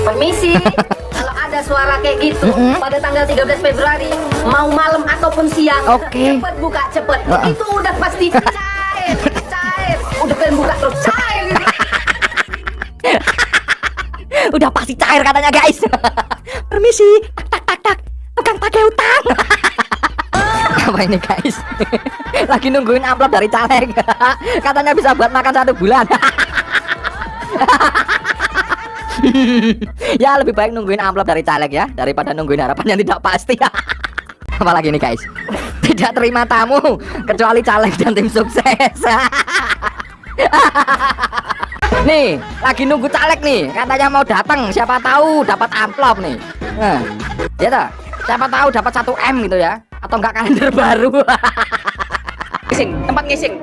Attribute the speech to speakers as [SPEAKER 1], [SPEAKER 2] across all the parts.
[SPEAKER 1] Permisi, kalau ada suara kayak gitu pada tanggal 13 Februari, mau malam ataupun siang, cepet buka cepet. Itu udah pasti cair. Udah pengen buka terus cair.
[SPEAKER 2] Udah pasti cair katanya guys. Permisi, tak, tukang pakai utang. Apa ini guys? Lagi nungguin amplop dari caleg. Katanya bisa buat makan 1 bulan. Ya lebih baik nungguin amplop dari caleg ya, daripada nungguin harapan yang tidak pasti. Apalagi nih guys, tidak terima tamu kecuali caleg dan tim sukses. Nih lagi nunggu caleg nih, katanya mau datang, siapa tahu dapat amplop nih. Nah, ya toh, siapa tahu dapat 1 M gitu ya, atau enggak kalender baru.
[SPEAKER 3] Ngising, tempat ngising.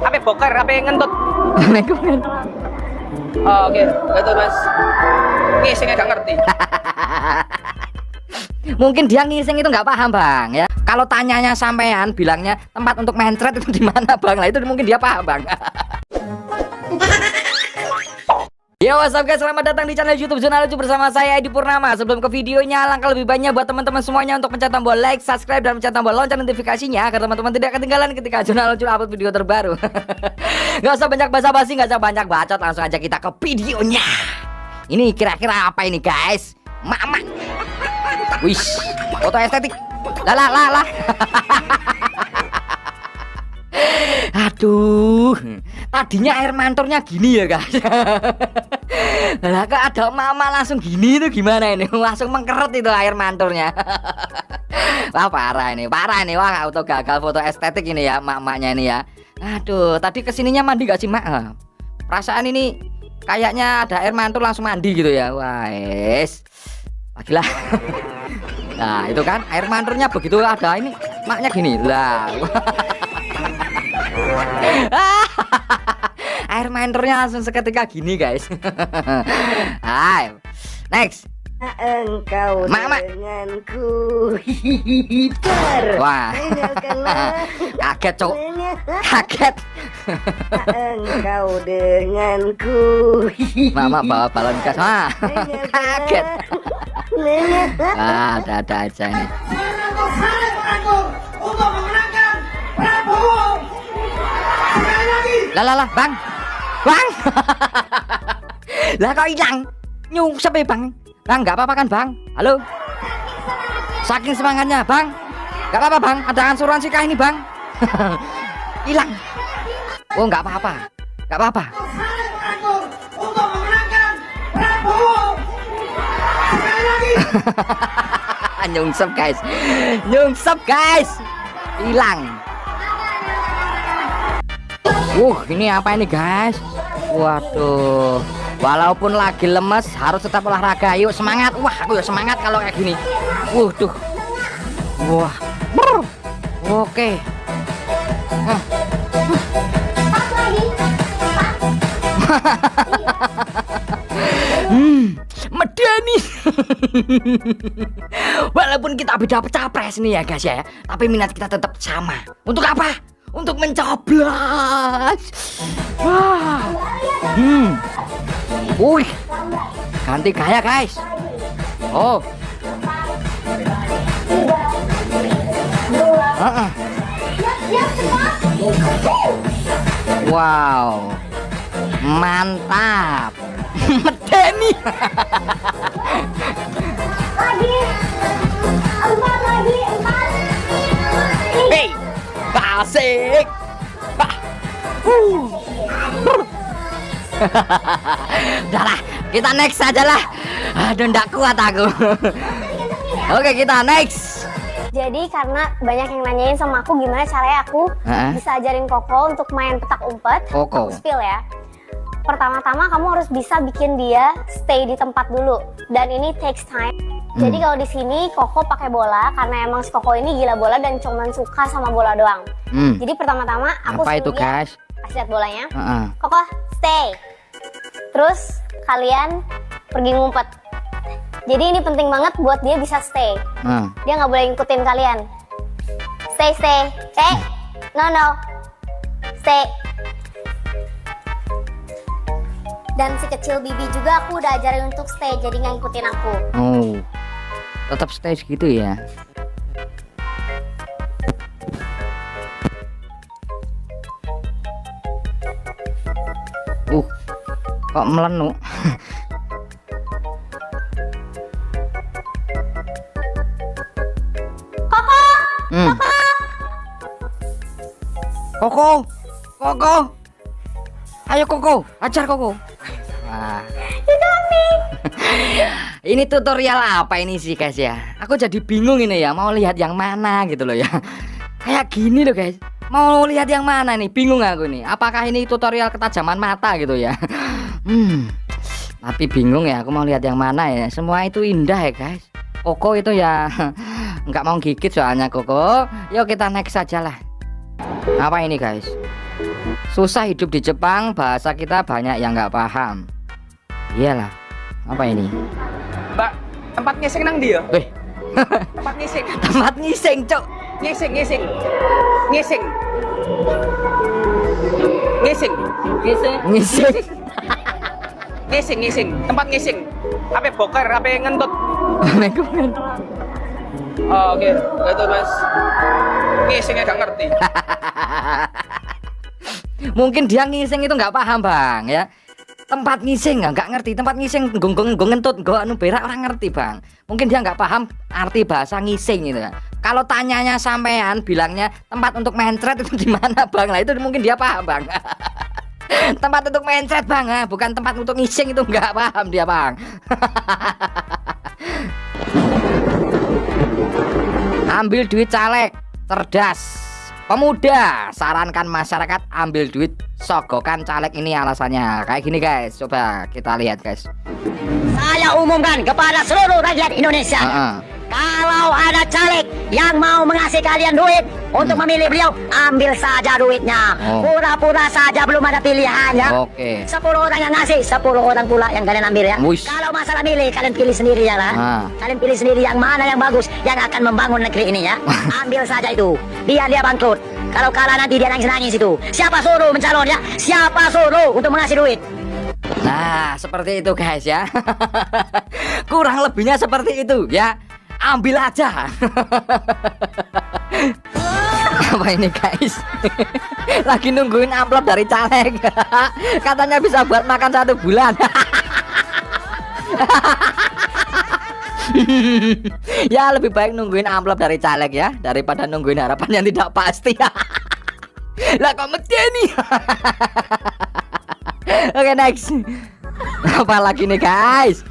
[SPEAKER 3] Apa boker, apa ngentut. Oh, oke, betul mas. Ngisingnya gak ngerti.
[SPEAKER 2] Mungkin dia ngising itu nggak paham bang ya. Kalau tanyanya sampean bilangnya tempat untuk mencret itu di mana bang, lah itu mungkin dia paham bang. Yo, what's up guys, selamat datang di channel YouTube Zona Lucu bersama saya Edi Purnama. Sebelum ke videonya, alangkah lebih banyak buat teman-teman semuanya untuk pencet tombol like, subscribe, dan pencet tombol lonceng notifikasinya agar teman-teman tidak ketinggalan ketika Zona Lucu upload video terbaru. Gak usah banyak basa-basi, gak usah banyak bacot, langsung aja kita ke videonya. Ini kira-kira apa ini guys? Mama. Wish, foto estetik. Lah. Aduh, tadinya air manturnya gini ya guys. Lah kok ada mama langsung gini tuh gimana ini? Langsung mengkeret itu air manturnya. Wah parah ini. Wah auto gagal foto estetik ini ya mak-maknya ini ya. Aduh, tadi kesininya mandi gak sih mak? Perasaan ini kayaknya ada air mantur langsung mandi gitu ya. Wah Lagilah. Nah itu kan air manturnya begitu ada ini maknya gini lah. Air manturnya langsung seketika gini guys. Hai, next.
[SPEAKER 1] Engkau
[SPEAKER 2] Mama.
[SPEAKER 1] denganku.
[SPEAKER 2] Wah, kaget cok, kaget.
[SPEAKER 1] Engkau denganku.
[SPEAKER 2] Mama bawa balon gas, wah, kaget. Ada aja nih. Lah, bang. Lah kok hilang? Nyungsep ya bang. Bang, nggak apa-apa kan bang? Halo. Saking semangatnya bang. Nggak apa-apa bang. Ada asuransi kah ini bang? Hilang. Oh nggak apa-apa. Nggak apa-apa. Nyungsep guys. Hilang. Ini apa ini guys? Waduh, walaupun lagi lemes harus tetap olahraga. Yuk semangat. Wah aku ya semangat kalau kayak gini. Waduh. Wah. Oke. Medeni. Walaupun kita beda capres nih ya guys ya, tapi minat kita tetap sama. Untuk apa? Untuk mencoblos. Wah. Wih. Ganti gaya guys. Oh. Wow. Mantap. Medeni. Hey, asik. Udahlah, kita next aja lah. Aduh, nggak kuat aku. Oke, kita next.
[SPEAKER 4] Jadi karena banyak yang nanyain sama aku gimana caranya aku bisa ajarin Koko untuk main petak umpet. Aku spill ya. Pertama-tama kamu harus bisa bikin dia stay di tempat dulu, dan ini takes time. Jadi kalau di sini Koko pakai bola karena emang si Koko ini gila bola dan cuman suka sama bola doang. Jadi pertama-tama aku
[SPEAKER 2] apa itu guys?
[SPEAKER 4] Kasih lihat bolanya. Koko stay. Terus kalian pergi ngumpet. Jadi ini penting banget buat dia bisa stay. Dia nggak boleh ngikutin kalian. Stay. No. Stay. Dan si kecil Bibi juga aku udah ajarin untuk stay, jadi nggak ngikutin aku.
[SPEAKER 2] Oh, tetap stay gitu ya. Kok melenu. Koko, Koko, ayo Koko, ajar Koko. Wah. Ini tutorial apa ini sih guys ya? Aku jadi bingung ini ya, mau lihat yang mana gitu loh ya. Kayak gini loh guys, mau lihat yang mana nih? Bingung aku nih. Apakah ini tutorial ketajaman mata gitu ya? Tapi bingung ya, aku mau lihat yang mana ya. Semua itu indah ya guys. Koko itu ya nggak mau gigit soalnya Koko. Yuk kita next saja lah. Apa ini guys? Susah hidup di Jepang, bahasa kita banyak yang nggak paham. Iyalah. Apa ini?
[SPEAKER 3] Mbak, tempat ngising nang dia. Tempat ngising.
[SPEAKER 2] Tempat ngising, Cok.
[SPEAKER 3] Ngising. Ngising. Tempat ngising. Apa boker, apa ngentut. Oh, oke. Itu Mas. Ngisingnya gak ngerti.
[SPEAKER 2] Mungkin dia ngising itu nggak paham bang ya. Tempat ngising nggak ngerti. Tempat ngising gonggong ngentut gue anu berak orang ngerti bang. Mungkin dia nggak paham arti bahasa ngising itu. Kalau tanyanya sampean bilangnya tempat untuk mencret itu di mana bang? Lah itu mungkin dia paham bang. Tempat untuk mencret bang, bukan tempat untuk ngising, itu nggak paham dia bang. Ambil duit caleg, cerdas. Pemuda, sarankan masyarakat ambil duit sogokan caleg ini alasannya. Kayak gini guys, coba kita lihat guys.
[SPEAKER 5] Saya umumkan kepada seluruh rakyat Indonesia, kalau ada caleg yang mau mengasih kalian duit untuk memilih beliau, ambil saja duitnya. Pura-pura saja belum ada pilihan ya. 10 orang yang ngasih, 10 orang pula yang kalian ambil ya. Kalau masalah milih, kalian pilih sendiri ya lah. Kalian pilih sendiri yang mana yang bagus, yang akan membangun negeri ini ya. Ambil saja itu, biar dia bangkrut. Kalau kalah nanti dia nangis-nangis itu. Siapa suruh mencalon ya? Siapa suruh untuk mengasih duit?
[SPEAKER 2] Nah, seperti itu guys ya. Kurang lebihnya seperti itu ya. Ambil aja. Apa ini guys? Lagi nungguin amplop dari caleg. Katanya bisa buat makan 1 bulan. Ya lebih baik nungguin amplop dari caleg ya, daripada nungguin harapan yang tidak pasti. Lah kok medeni. Oke next. Apa lagi nih guys?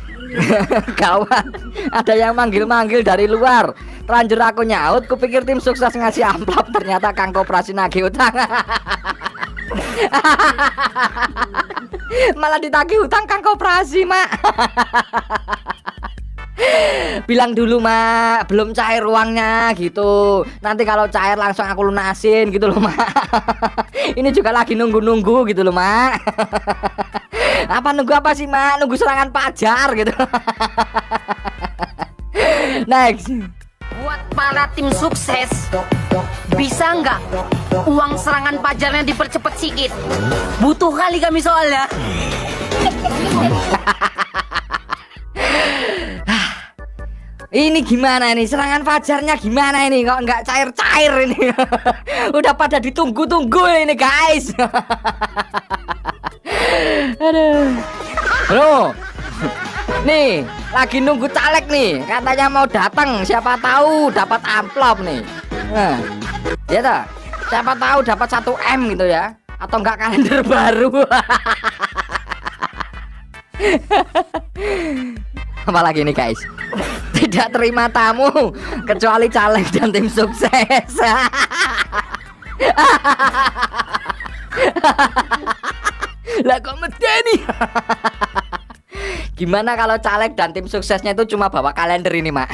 [SPEAKER 2] Kawan, ada yang manggil-manggil dari luar. Terlanjur aku nyaut, kupikir tim sukses ngasih amplop, ternyata Kang Koperasi nagih utang. Malah ditagih utang Kang Koperasi, Mak. Bilang dulu Mak, belum cair uangnya gitu. Nanti kalau cair langsung aku lunasin gitu loh Mak. Ini juga lagi nunggu-nunggu gitu loh Mak. Apa nunggu apa sih Mak? Nunggu serangan pajar gitu. Next.
[SPEAKER 1] Buat para tim sukses, bisa nggak uang serangan pajarnya dipercepat sedikit? Butuh kali kami soalnya.
[SPEAKER 2] Ini gimana nih, serangan fajarnya gimana ini, kok nggak cair-cair ini. Udah pada ditunggu-tunggu ini guys. Aduh bro, nih lagi nunggu caleg nih, katanya mau datang, siapa tahu dapat amplop nih. Nah, ya toh, siapa tahu dapat 1 M gitu ya, atau enggak kalender baru. Apalagi nih guys, tidak terima tamu kecuali caleg dan tim sukses. Lah kok medeni. Gimana kalau caleg dan tim suksesnya itu cuma bawa kalender ini Mak?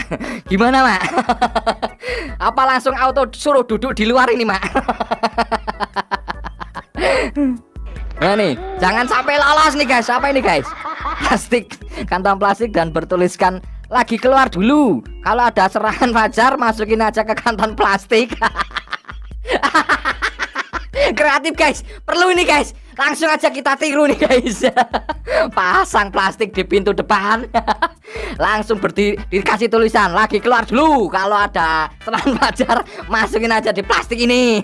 [SPEAKER 2] Gimana Mak? Apa langsung auto suruh duduk di luar ini Mak? Nah nih, jangan sampai lolos nih guys. Apa ini guys? Plastik, kantong plastik dan bertuliskan lagi keluar dulu. Kalau ada serangan fajar masukin aja ke kantong plastik. Kreatif guys, perlu ini guys. Langsung aja kita tiru nih guys. Pasang plastik di pintu depan. Langsung dikasih tulisan, lagi keluar dulu. Kalau ada teman pacar, masukin aja di plastik ini.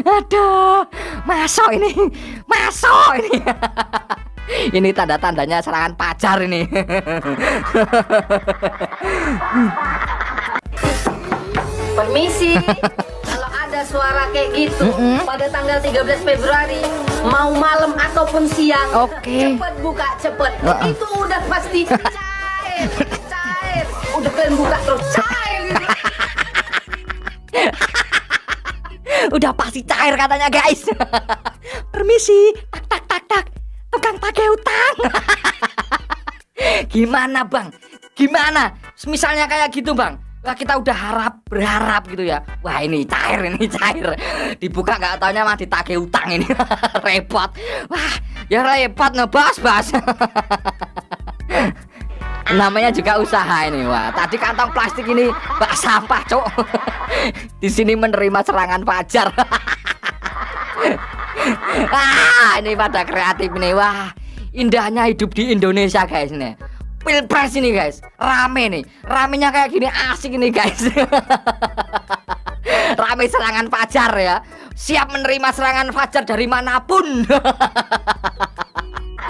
[SPEAKER 2] Aduh, masuk ini. Ini tanda-tandanya serangan pacar ini.
[SPEAKER 1] Permisi. Kalau ada suara kayak gitu pada tanggal 13 Februari, mau malam ataupun siang, cepet buka cepet. Itu udah pasti cair. Udah kalian buka terus cair.
[SPEAKER 2] Udah pasti cair katanya guys. Permisi, tak. Tukang tagih utang. Gimana bang? Gimana? Misalnya kayak gitu bang. Wah, kita udah berharap gitu ya. Wah ini cair. Dibuka nggak taunya mah ditagih utang ini. Repot. Wah ya repot ngebahas. Namanya juga usaha ini. Wah tadi kantong plastik ini bak sampah cok. Di sini menerima serangan pacar. Ini pada kreatif nih. Wah indahnya hidup di Indonesia guys nih. Pilpres ini guys, rame nih, ramenya kayak gini asik ini guys. Rame serangan pacar ya, siap menerima serangan pacar dari manapun.